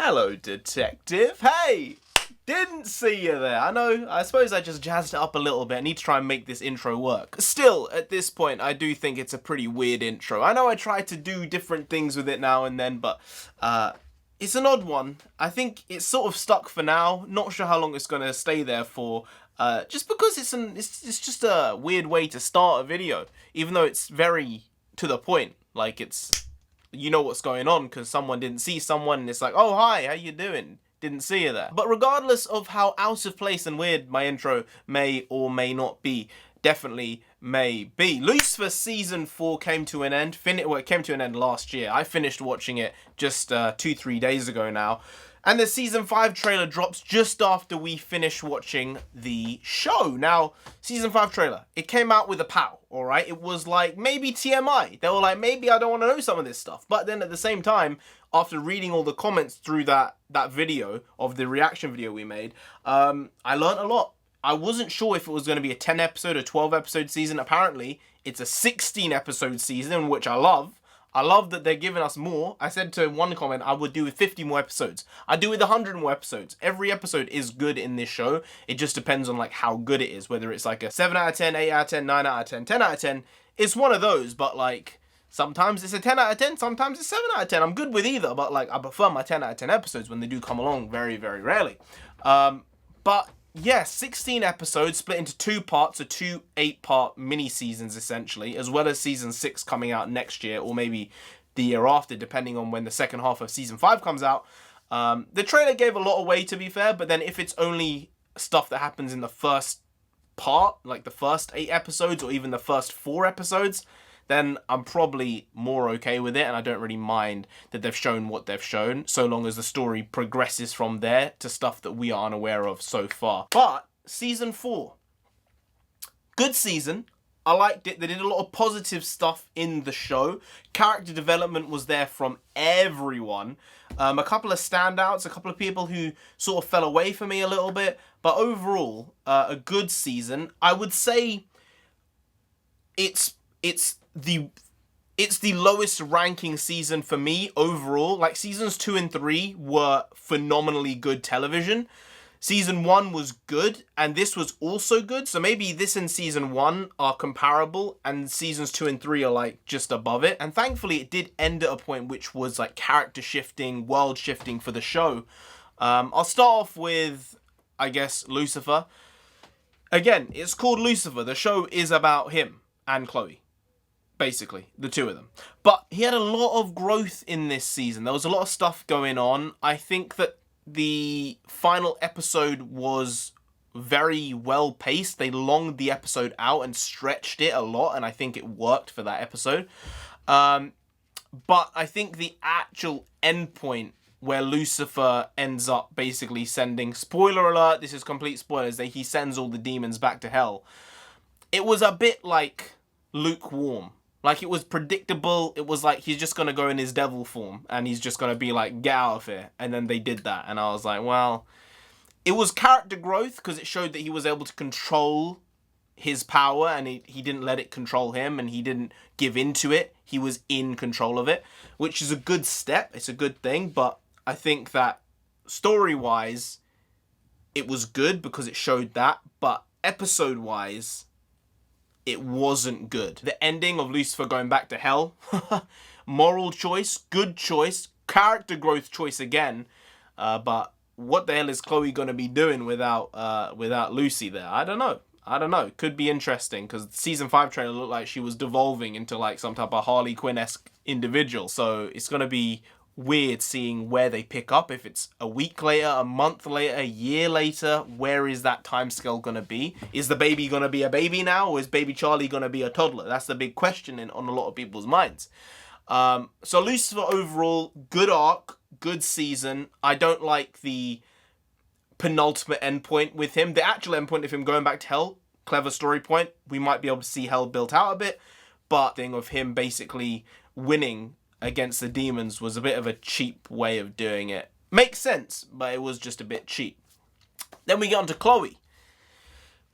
Hello, detective. Hey! Didn't see you there. I suppose I just jazzed it up a little bit. I need to try and make this intro work. Still, at this point, I do think it's a pretty weird intro. I know I try to do different things with it now and then, but it's an odd one. I think it's sort of stuck for now. Not sure how long it's going to stay there for. Just because it's just a weird way to start a video. Even though it's very to the point. Like, you know what's going on because someone didn't see someone and it's like, oh, hi, how you doing? Didn't see you there. But regardless of how out of place and weird my intro may or may not be, definitely may be. Lucifer Season 4 came to an end. It came to an end last year. I finished watching it just 2-3 days ago now. And the Season 5 trailer drops just after we finish watching the show. Now, Season 5 trailer, it came out with a pow, alright? It was like, maybe TMI. They were like, maybe I don't want to know some of this stuff. But then at the same time, after reading all the comments through that video of the reaction video we made, I learned a lot. I wasn't sure if it was going to be a 10 episode or 12 episode season. Apparently, it's a 16 episode season, which I love. I love that they're giving us more. I said to one comment, I would do with 50 more episodes. I'd do with 100 more episodes. Every episode is good in this show. It just depends on like how good it is. Whether it's like a 7 out of 10, 8 out of 10, 9 out of 10, 10 out of 10. It's one of those, but like sometimes it's a 10 out of 10, sometimes it's 7 out of 10. I'm good with either, but like I prefer my 10 out of 10 episodes when they do come along very, very rarely. But yeah, 16 episodes split into 2 parts, so 2 8-part mini-seasons essentially, as well as Season 6 coming out next year, or maybe the year after, depending on when the second half of Season 5 comes out. The trailer gave a lot away, to be fair, but then if it's only stuff that happens in the first part, like the first 8 episodes, or even the first 4 episodes, then I'm probably more okay with it, and I don't really mind that they've shown what they've shown, so long as the story progresses from there to stuff that we are unaware of so far. But Season 4, good season. I liked it. They did a lot of positive stuff in the show. Character development was there from everyone. A couple of standouts, a couple of people who sort of fell away for me a little bit, but overall, a good season. I would say it's the lowest ranking season for me overall. Like, seasons 2 and 3 were phenomenally good television. Season 1 was good, and this was also good. So maybe this and Season 1 are comparable, and Seasons 2 and 3 are like just above it. And thankfully it did end at a point which was like character shifting, world shifting for the show. I'll start off with, I guess, Lucifer. Again, it's called Lucifer. The show is about him and Chloe. Basically, the two of them. But he had a lot of growth in this season. There was a lot of stuff going on. I think that the final episode was very well paced. They longed the episode out and stretched it a lot, and I think it worked for that episode. But I think the actual end point where Lucifer ends up basically sending, spoiler alert, this is complete spoilers, that he sends all the demons back to hell. It was a bit like lukewarm. Like, it was predictable. It was like, he's just going to go in his devil form. And he's just going to be like, get out of here. And then they did that. And I was like, well, it was character growth. Because it showed that he was able to control his power. And he didn't let it control him. And he didn't give into it. He was in control of it. Which is a good step. It's a good thing. But I think that story-wise, it was good. Because it showed that. But episode-wise, it wasn't good. The ending of Lucifer going back to hell, moral choice, good choice, character growth choice again, but what the hell is Chloe going to be doing without Lucy there? I don't know. Could be interesting, because the Season 5 trailer looked like she was devolving into like some type of Harley Quinn-esque individual, so it's going to be weird seeing where they pick up. If it's a week later, a month later, a year later, where is that timescale going to be? Is the baby going to be a baby now, or is baby Charlie going to be a toddler? That's the big question on a lot of people's minds. So Lucifer overall, good arc, good season. I don't like the penultimate endpoint with him. The actual endpoint of him going back to hell, clever story point. We might be able to see hell built out a bit, but the thing of him basically winning against the demons was a bit of a cheap way of doing it. Makes sense, but it was just a bit cheap. Then we get on to Chloe.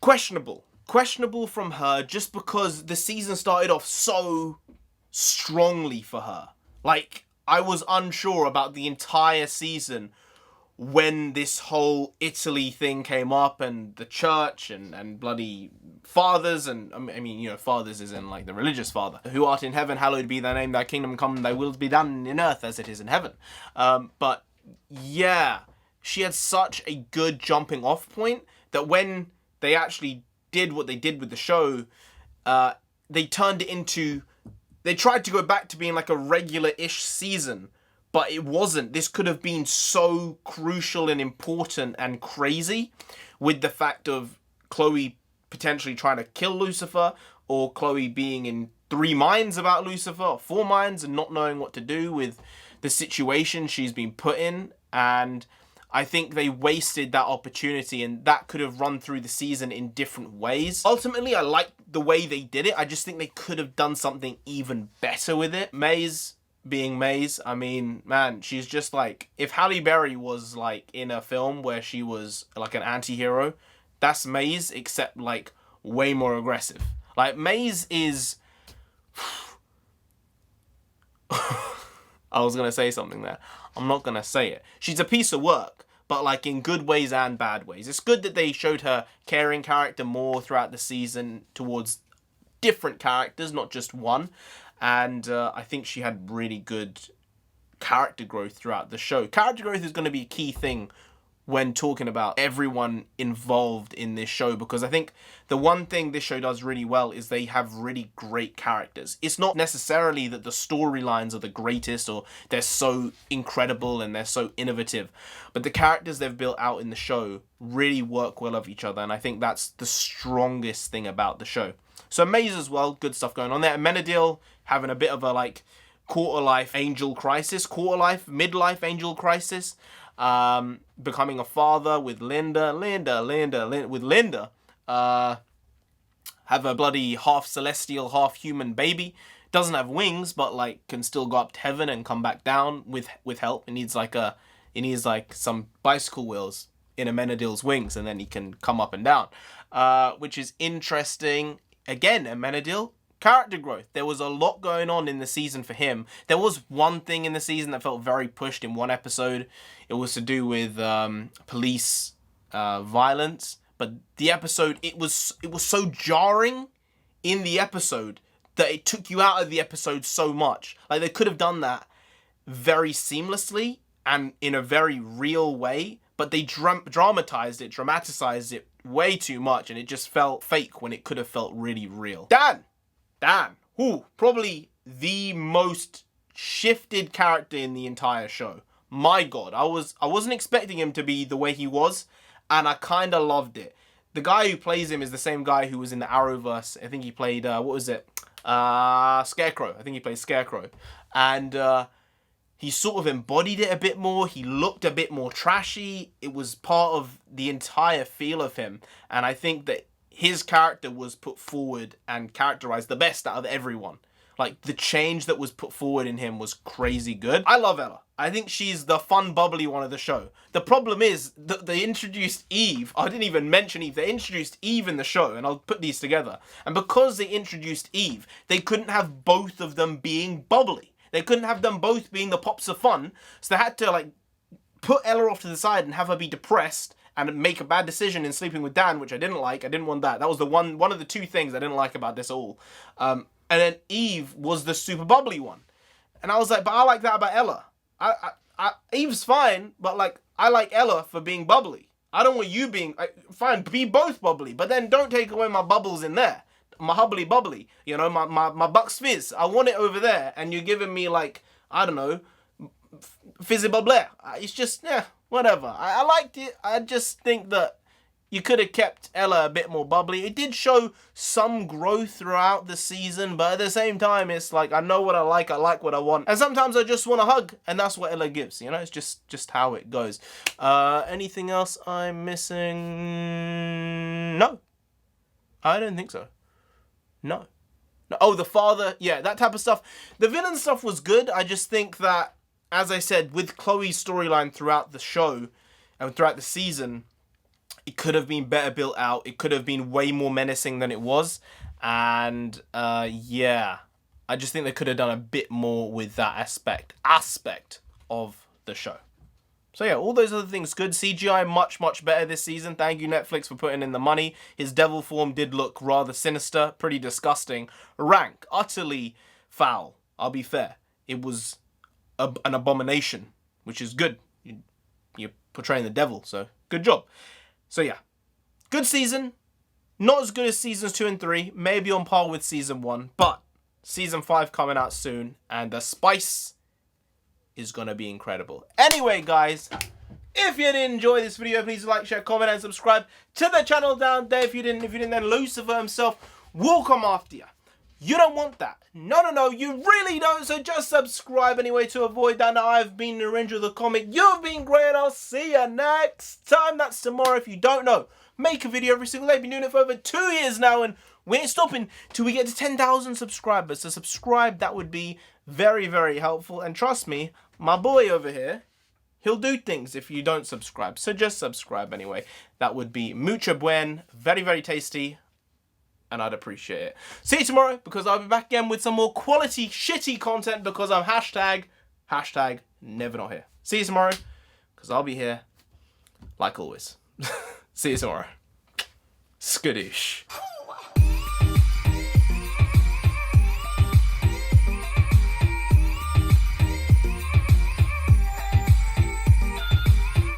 Questionable. Questionable from her, just because the season started off so strongly for her. Like, I was unsure about the entire season when this whole Italy thing came up, and the church and bloody fathers, and I mean, you know, fathers is in like the religious father. Who art in heaven, hallowed be thy name, thy kingdom come, thy will be done in earth as it is in heaven. But yeah, she had such a good jumping off point that when they actually did what they did with the show, they turned it into, they tried to go back to being like a regular-ish season, but it wasn't. This could have been so crucial and important and crazy, with the fact of Chloe potentially trying to kill Lucifer, or Chloe being in 3 minds about Lucifer, or 4 minds, and not knowing what to do with the situation she's been put in. And I think they wasted that opportunity, and that could have run through the season in different ways. Ultimately, I liked the way they did it. I just think they could have done something even better with it. Maze being Maze, I mean, man, she's just like, if Halle Berry was like in a film where she was like an anti-hero, that's Maze, except like way more aggressive. Like, Maze is... I was going to say something there. I'm not going to say it. She's a piece of work, but like in good ways and bad ways. It's good that they showed her caring character more throughout the season towards different characters, not just one. And I think she had really good character growth throughout the show. Character growth is going to be a key thing when talking about everyone involved in this show, because I think the one thing this show does really well is they have really great characters. It's not necessarily that the storylines are the greatest or they're so incredible and they're so innovative, but the characters they've built out in the show really work well with each other, and I think that's the strongest thing about the show. So Maze as well, good stuff going on there. Amenadiel having a bit of a like quarter-life angel crisis, midlife angel crisis. Becoming a father with Linda, have a bloody half celestial, half human baby. Doesn't have wings, but like can still go up to heaven and come back down with help. It needs like some bicycle wheels in Amenadiel's wings, and then he can come up and down, which is interesting. Again, Amenadiel, character growth. There was a lot going on in the season for him. There was one thing in the season that felt very pushed in one episode. It was to do with police violence. But the episode, it was so jarring in the episode that it took you out of the episode so much. Like, they could have done that very seamlessly and in a very real way, but they dramatized it way too much, and it just felt fake when it could have felt really real. Dan, probably the most shifted character in the entire show. My God, I wasn't expecting him to be the way he was, and I kind of loved it. The guy who plays him is the same guy who was in the Arrowverse. I think he played, Scarecrow. I think he played Scarecrow. And he sort of embodied it a bit more. He looked a bit more trashy. It was part of the entire feel of him. And I think that his character was put forward and characterized the best out of everyone. Like, the change that was put forward in him was crazy good. I love Ella. I think she's the fun, bubbly one of the show. The problem is that they introduced Eve. I didn't even mention Eve. They introduced Eve in the show, and I'll put these together. And because they introduced Eve, they couldn't have both of them being bubbly. They couldn't have them both being the pops of fun. So they had to, like, put Ella off to the side and have her be depressed and make a bad decision in sleeping with Dan, which I didn't like. I didn't want that. That was the one of the two things I didn't like about this all. And then Eve was the super bubbly one. And I was like, but I like that about Ella. Eve's fine, but like, I like Ella for being bubbly. I don't want you being, fine, be both bubbly, but then don't take away my bubbles in there. My hubbly bubbly, you know, my Bucks Fizz. I want it over there, and you're giving me like, I don't know, fizzy bubbly. It's just, whatever. I liked it. I just think that you could have kept Ella a bit more bubbly. It did show some growth throughout the season, but at the same time, it's like, I know what I like what I want. And sometimes I just want a hug, and that's what Ella gives, you know? It's just how it goes. Anything else I'm missing? No. I don't think so. No. Oh, the father, yeah, that type of stuff. The villain stuff was good. I just think that, as I said, with Chloe's storyline throughout the show, and throughout the season, it could have been better built out. It could have been way more menacing than it was. And, yeah. I just think they could have done a bit more with that aspect of the show. So yeah, all those other things good. CGI much better this season. Thank you, Netflix, for putting in the money. His devil form did look rather sinister, pretty disgusting. Rank, utterly foul. I'll be fair. It was an abomination, which is good. You're portraying the devil, so good job. So yeah, good season. Not as good as seasons 2 and 3. Maybe on par with season 1, but season 5 coming out soon, and the spice is gonna be incredible. Anyway, guys, if you did enjoy this video, please like, share, comment, and subscribe to the channel down there. If you didn't, then Lucifer himself will come after you. You don't want that. No, you really don't. So just subscribe anyway to avoid that. Now, I've been NarendraTheComic. You've been great. I'll see you next time. That's tomorrow. If you don't know, make a video every single day. I've been doing it for over 2 years now, and we ain't stopping till we get to 10,000 subscribers. So subscribe. That would be very helpful. And trust me, my boy over here, he'll do things if you don't subscribe. So just subscribe anyway. That would be mucho buen. Very tasty. And I'd appreciate it. See you tomorrow, because I'll be back again with some more quality shitty content, because I'm hashtag never not here. See you tomorrow, because I'll be here like always. See you tomorrow. Skadoosh.